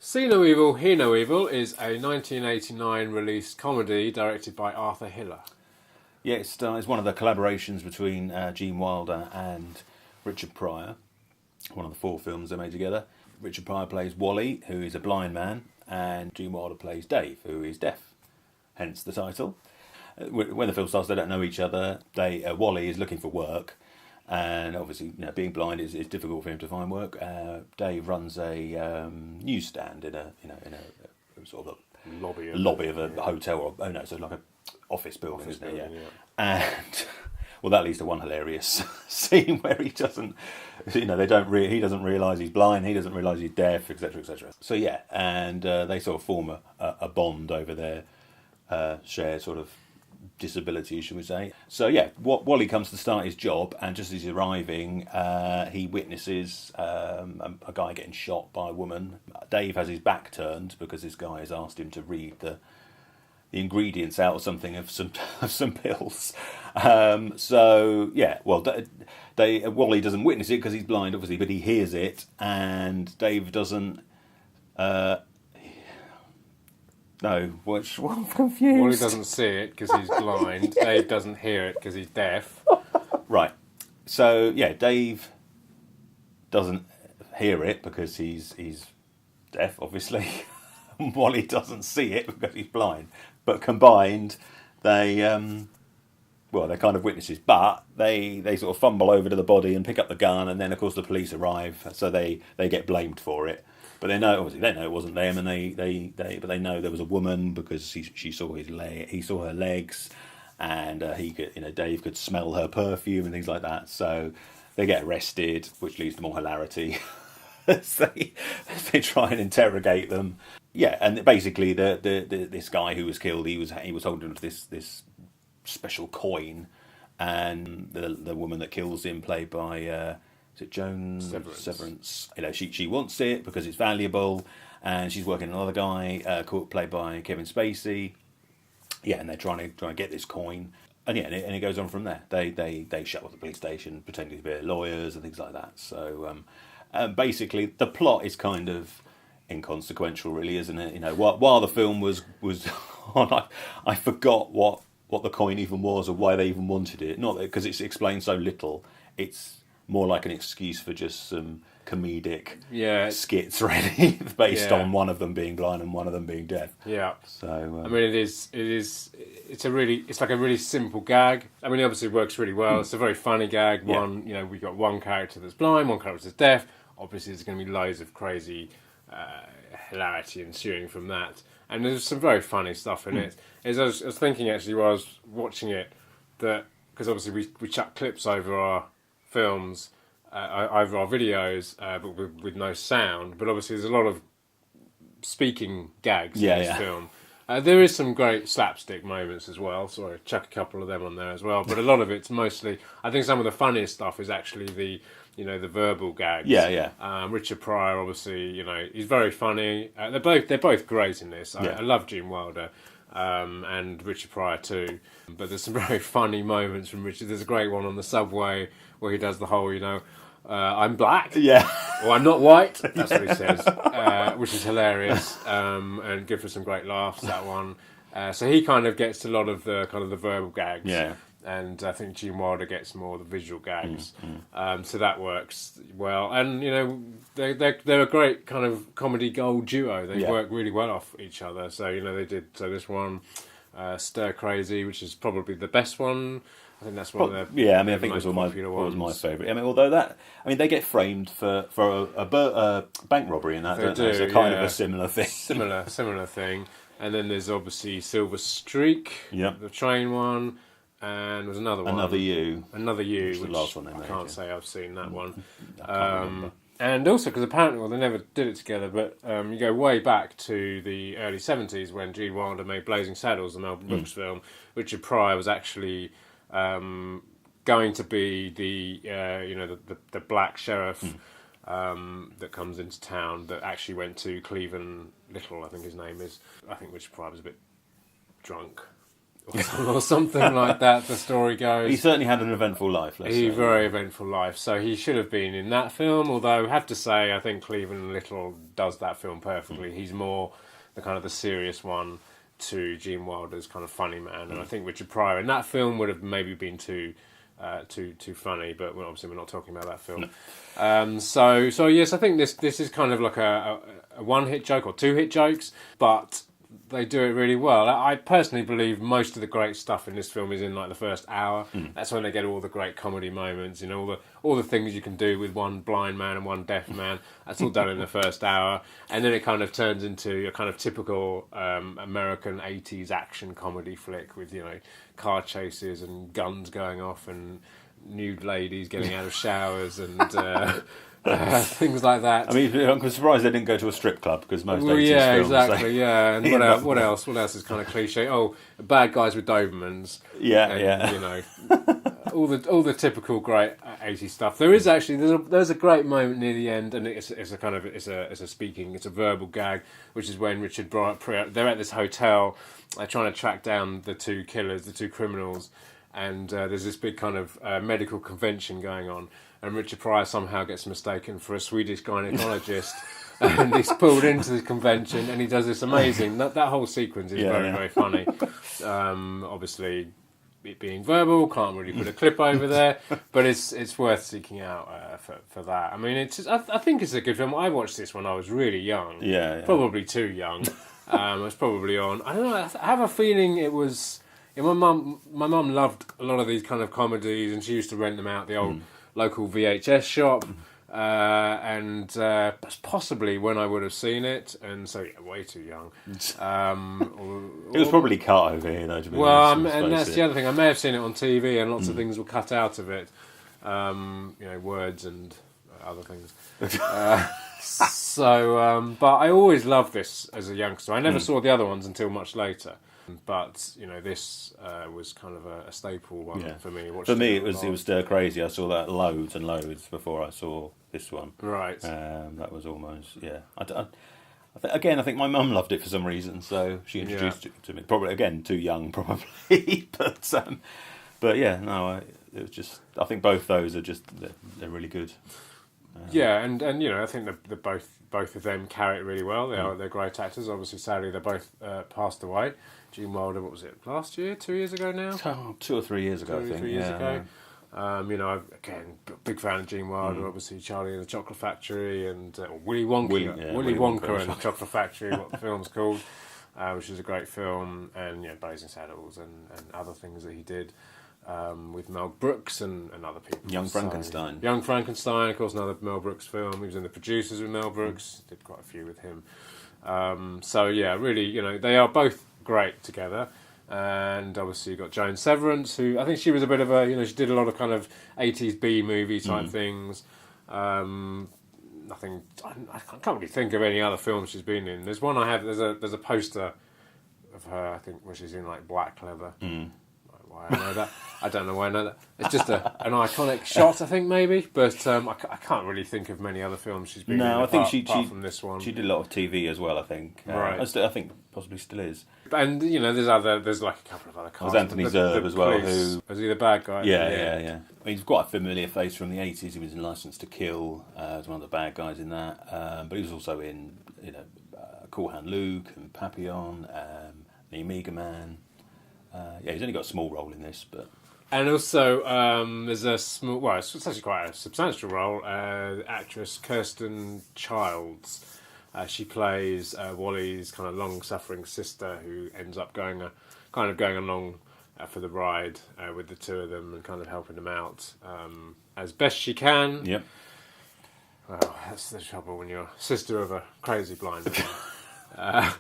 See No Evil, Hear No Evil is a 1989 released comedy directed by Arthur Hiller. Yeah, it's one of the collaborations between Gene Wilder and Richard Pryor. One of the 4 films they made together. Richard Pryor plays Wally, who is a blind man, and Gene Wilder plays Dave, who is deaf. Hence the title. When the film starts, they don't know each other. Wally is looking for work, and obviously, being blind is difficult for him to find work. Dave runs a newsstand in a sort of a lobby of a hotel, so like a office building, isn't it? Yeah. And well, that leads to one hilarious scene where he doesn't, he doesn't realise he's blind, he doesn't realise he's deaf, etc., etc. So yeah, and they sort of form a bond over their shared sort of disability, should we say. So yeah, Wally comes to start his job, and just as he's arriving, he witnesses a guy getting shot by a woman. Dave has his back turned because this guy has asked him to read the ingredients out or something of some pills. So yeah, well, Wally doesn't witness it because he's blind, obviously, but he hears it, and Dave doesn't. No, which one? I'm confused. Wally doesn't see it because he's blind. Dave doesn't hear it because he's deaf. Right. So yeah, Dave doesn't hear it because he's deaf, obviously. Wally doesn't see it because he's blind. But combined, they're kind of witnesses. But they sort of fumble over to the body and pick up the gun, and then of course the police arrive, so they get blamed for it. But they know it wasn't them, and they know there was a woman because she saw he saw her legs, and Dave could smell her perfume and things like that. So they get arrested, which leads to more hilarity as they try and interrogate them. Yeah, and basically this guy who was killed, he was holding onto this special coin, and the woman that kills him, played by is it Joan? Severance. She wants it because it's valuable, and she's working another guy played by Kevin Spacey. Yeah, and they're trying to get this coin, and yeah, and it goes on from there. They shut up the police station, pretending to be lawyers and things like that. So basically, the plot is kind of inconsequential, really, isn't it? While the film was on, I forgot what the coin even was or why they even wanted it. Not because it's explained so little. It's more like an excuse for just some comedic skits, really, based on one of them being blind and one of them being deaf. Yeah. So I mean, it's like a really simple gag. I mean, it obviously works really well. It's a very funny gag. We've got one character that's blind, one character that's deaf. Obviously, there's going to be loads of crazy hilarity ensuing from that, and there's some very funny stuff in it. As I was thinking, actually, while I was watching it, that because obviously we chuck clips over our films, over our videos, but with no sound. But obviously, there's a lot of speaking gags in this film. There is some great slapstick moments as well. So I chuck a couple of them on there as well. But a lot of it's mostly, I think, some of the funniest stuff is actually the verbal gags. Richard Pryor, obviously, he's very funny. They're both great in this. I love Gene Wilder. And Richard Pryor too, but there's some very funny moments from Richard. There's a great one on the subway where he does the whole, I'm black, or I'm not white. That's what he says, which is hilarious, and good for some great laughs. That one. So he kind of gets a lot of the verbal gags. And I think Gene Wilder gets more of the visual gags. So that works well. And, they're a great kind of comedy gold duo. They work really well off each other. So, they did this one, Stir Crazy, which is probably the best one. I think that's one of the I think it was my favourite. I mean, although they get framed for a bank robbery in that, don't they? So kind of a similar thing. Similar thing. And then there's obviously Silver Streak, the train one. And there's another one. Another You, which the last one they made. I can't say I've seen that one. I can't remember. And also, because apparently, they never did it together, but you go way back to the early 70s when Gene Wilder made Blazing Saddles, the Mel Brooks film. Richard Pryor was actually going to be the black sheriff that comes into town that actually went to Cleveland Little, I think his name is. I think Richard Pryor was a bit drunk or something like that. The story goes. He certainly had an eventful life. Very eventful life. So he should have been in that film. Although I have to say, I think Cleveland Little does that film perfectly. He's more the kind of the serious one to Gene Wilder's kind of funny man, and I think Richard Pryor in that film would have maybe been too funny, but obviously we're not talking about that film. No. So yes, I think this is kind of like a one-hit joke or two-hit jokes, but they do it really well. I personally believe most of the great stuff in this film is in like the first hour. That's when they get all the great comedy moments, you know, all the things you can do with one blind man and one deaf man. That's all done in the first hour, and then it kind of turns into a kind of typical American 80s action comedy flick with, you know, car chases and guns going off and nude ladies getting out of showers and things like that. I mean, I'm surprised they didn't go to a strip club, because most 80s yeah, films... exactly, yeah. And what else? What else is kind of cliche? Oh, bad guys with Dobermans. Yeah, and, yeah. You know, all the typical great 80s stuff. There is actually there's a great moment near the end, and it's a kind of it's a verbal gag, which is when Richard Pryor, they're at this hotel, they're trying to track down the two killers, the two criminals, and there's this big kind of medical convention going on. And Richard Pryor somehow gets mistaken for a Swedish gynecologist, and he's pulled into the convention, and he does this amazing... That whole sequence is very funny. Obviously, it being verbal, can't really put a clip over there, but it's worth seeking out for that. I mean, I think it's a good film. I watched this when I was really young. Yeah. Probably too young. I was probably on... I don't know, I have a feeling it was... Yeah, my mum loved a lot of these kind of comedies, and she used to rent them out, the old... local VHS shop, and possibly when I would have seen it, and so way too young. It was probably cut over here, though. To be honest, and that's the other thing. I may have seen it on TV, and lots of things were cut out of it. You know, words and other things. But I always loved this as a youngster. I never saw the other ones until much later. But you know, this was kind of a staple one for me. For me, it was stir crazy. I saw that loads and loads before I saw this one. Right. That was almost I think my mum loved it for some reason, so she introduced it to me. Probably again too young, probably. But yeah, no, it was just. I think both those are just they're really good. And you know, I think both of them carry it really well. They're great actors. Obviously, sadly, they both passed away. Gene Wilder, what was it, last year, 2 years ago now? 2 or 3 years ago, I think. 3 years ago. You know, again, big fan of Gene Wilder. Obviously, Charlie and the Chocolate Factory and Willy Wonka. Willy Wonka and the Chocolate Factory, what the film's called, which is a great film. And Blazing Saddles and other things that he did. With Mel Brooks and other people. Young Frankenstein, of course, another Mel Brooks film. He was in The Producers with Mel Brooks. Did quite a few with him. Really, you know, they are both great together. And obviously you've got Joan Severance, who I think she was a bit of a, you know, she did a lot of kind of 80s B movie type things. Nothing, I can't really think of any other films she's been in. There's one I have, there's a poster of her, I think, where she's in like Black Leather. Why I know that. I don't know why I know that. It's just an iconic shot, I think, maybe. But I can't really think of many other films she's been in. No, I think apart from this one. She did a lot of TV as well, I think. Right. I think possibly still is. And, you know, there's like a couple of other cast. There's Anthony Zerbe as well. Who was he the bad guy? Yeah. I mean, he's quite a familiar face from the 80s. He was in Licence to Kill. As one of the bad guys in that. But he was also in, you know, Cool Hand Luke and Papillon, The Omega Man. He's only got a small role in this, but... And also, there's a small... Well, it's actually quite a substantial role. Actress Kirsten Childs. She plays Wally's kind of long-suffering sister, who ends up going along for the ride with the two of them and kind of helping them out as best she can. Yep. Well, that's the trouble when you're sister of a crazy blind man.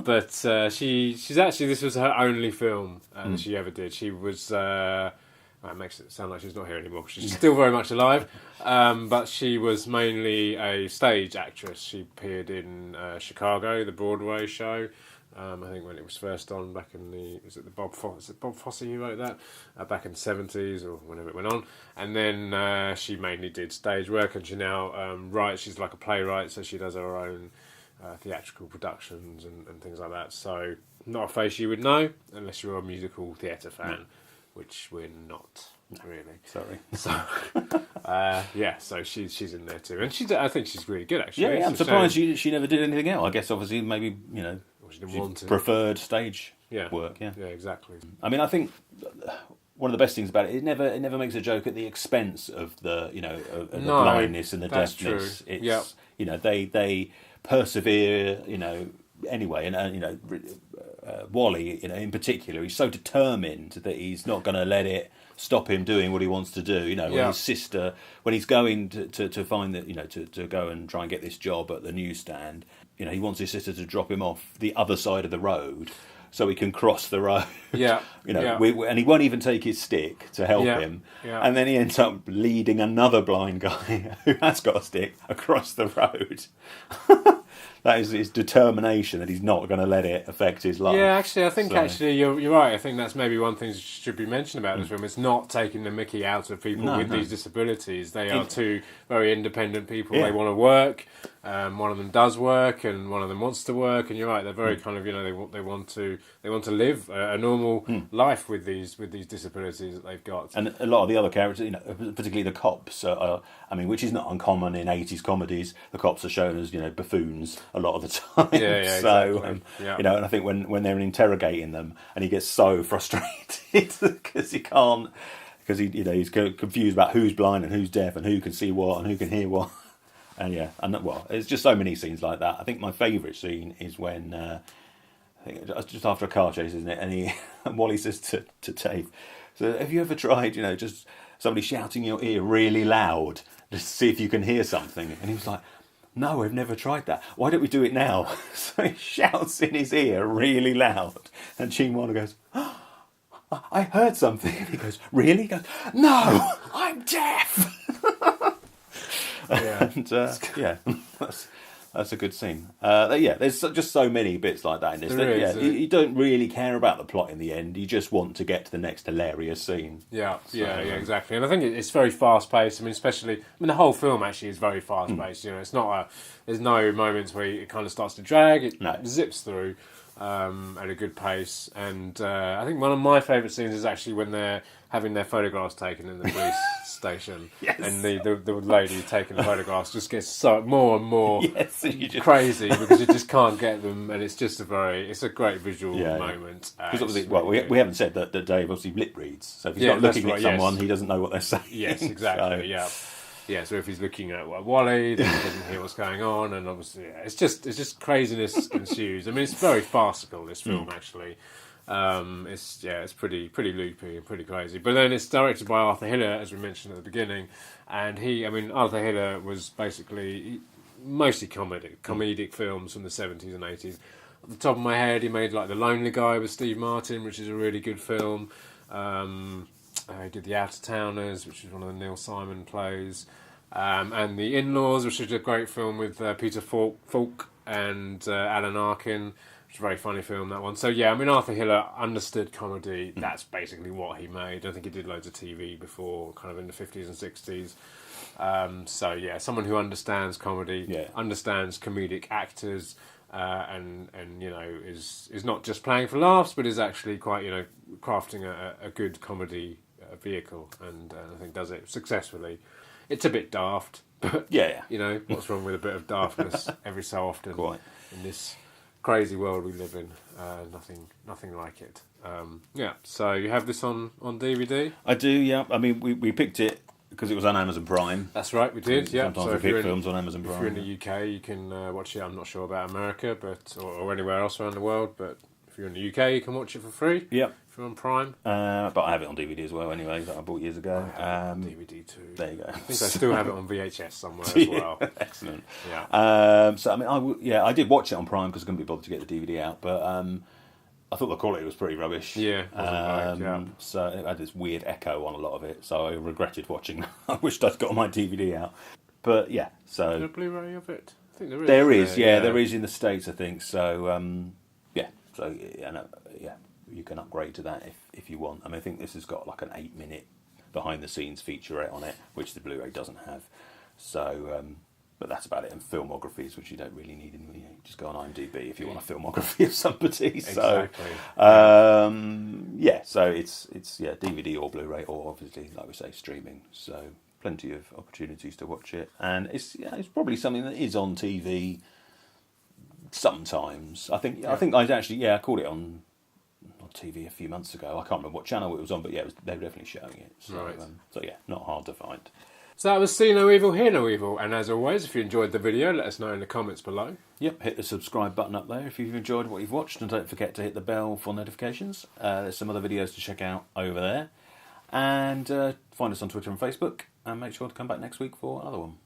But she's actually, this was her only film that she ever did. She was, it makes it sound like she's not here anymore because she's still very much alive. But she was mainly a stage actress. She appeared in Chicago, the Broadway show. I think when it was first on back in Bob Fosse who wrote that? Back in the 70s or whenever it went on. And then she mainly did stage work, and she now writes. She's like a playwright, so she does her own theatrical productions and things like that. So not a face you would know unless you're a musical theatre fan, which we're not really. Sorry. So, so she's in there too, and I think she's really good actually. Yeah, I'm surprised she never did anything else. I guess obviously maybe she didn't want to. Preferred stage work. Yeah, exactly. I mean, I think one of the best things about it never makes a joke at the expense of the the blindness and the deafness. True. It's they persevere. Anyway, and Wally, in particular, he's so determined that he's not going to let it stop him doing what he wants to do. When his sister, when he's going to find that, to go and try and get this job at the newsstand, he wants his sister to drop him off the other side of the road so he can cross the road. Yeah. And he won't even take his stick to help him. Yeah. And then he ends up leading another blind guy who has got a stick across the road. That is his determination that he's not going to let it affect his life. Yeah, actually, I think you're right. I think that's maybe one thing that should be mentioned about this film. It's not taking the mickey out of people with these disabilities. They are two very independent people. Yeah. They want to work. One of them does work, and one of them wants to work. And you're right; they're very kind of they want to live a normal life with these disabilities that they've got. And a lot of the other characters, particularly the cops, which is not uncommon in 80s comedies. The cops are shown as buffoons a lot of the time. Yeah, so exactly. And I think when they're interrogating them, and he gets so frustrated because he can't, because he's confused about who's blind and who's deaf and who can see what and who can hear what. And it's just so many scenes like that. I think my favourite scene is when I think it's just after a car chase, isn't it? And Wally says to Dave, "So have you ever tried, just somebody shouting in your ear really loud just to see if you can hear something?" And he was like, "No, I've never tried that. Why don't we do it now?" So he shouts in his ear really loud, and Gene Wilder goes, "Oh, I heard something." And he goes, "Really?" He goes, "No, I'm deaf." Yeah. And that's a good scene. There's just so many bits like that in this. You don't really care about the plot in the end. You just want to get to the next hilarious scene. Exactly. And I think it's very fast paced. The whole film actually is very fast paced. It's not there's no moments where it kind of starts to drag. It zips through at a good pace. And I think one of my favourite scenes is actually when they're having their photographs taken in the police station. Yes. And the lady taking the photographs just gets more and more crazy because you just can't get them, and it's just a great visual moment. Because obviously, we haven't said that Dave obviously lip reads, so if he's not looking at someone, he doesn't know what they're saying. Yes, exactly. So if he's looking at Wally, then he doesn't hear what's going on, and obviously, it's just craziness ensues. It's very farcical, this film actually. It's pretty loopy and pretty crazy. But then it's directed by Arthur Hiller, as we mentioned at the beginning, and Arthur Hiller was basically mostly comedic films from the 70s and 80s. At the top of my head, he made The Lonely Guy with Steve Martin, which is a really good film. He did The Out-of-Towners, which is one of the Neil Simon plays, and The In-Laws, which is a great film with Peter Falk and Alan Arkin. It's a very funny film, that one. So, Arthur Hiller understood comedy. That's basically what he made. I think he did loads of TV before, kind of in the 50s and 60s. Someone who understands comedy, understands comedic actors, and is not just playing for laughs, but is actually quite, crafting a good comedy vehicle, and I think does it successfully. It's a bit daft, but, what's wrong with a bit of daftness every so often in this crazy world we live in? Nothing like it. So you have this on DVD? I do, yeah. We picked it because it was on Amazon Prime. That's right, we did, yeah. Sometimes we pick films on Amazon Prime. If you're in the UK, you can watch it. I'm not sure about America, or anywhere else around the world, but if you're in the UK, you can watch it for free. Yep. If you're on Prime. But I have it on DVD as well anyway, that I bought years ago. I have it on DVD too. There you go. I think I still have it on VHS somewhere as well. Excellent. Yeah. I did watch it on Prime because I couldn't be bothered to get the DVD out, but I thought the quality was pretty rubbish. Yeah, wasn't great, So it had this weird echo on a lot of it, so I regretted watching. I wished I'd got my DVD out. But yeah, so... Is there a Blu-ray of it? I think there is. There is, there is in the States, I think. So, you can upgrade to that if you want. I think this has got an 8-minute behind-the-scenes featurette on it, which the Blu-ray doesn't have. So, But that's about it. And filmographies, which you don't really need. You just go on IMDb if you want a filmography of somebody. Exactly. So, so it's DVD or Blu-ray, or obviously, like we say, streaming. So plenty of opportunities to watch it, and it's probably something that is on TV sometimes. I think I caught it on TV a few months ago. I can't remember what channel it was on, but they were definitely showing it. So, right. Not hard to find. So that was See No Evil, Hear No Evil. And as always, if you enjoyed the video, let us know in the comments below. Yep, hit the subscribe button up there if you've enjoyed what you've watched, and don't forget to hit the bell for notifications. There's some other videos to check out over there. And find us on Twitter and Facebook, and make sure to come back next week for another one.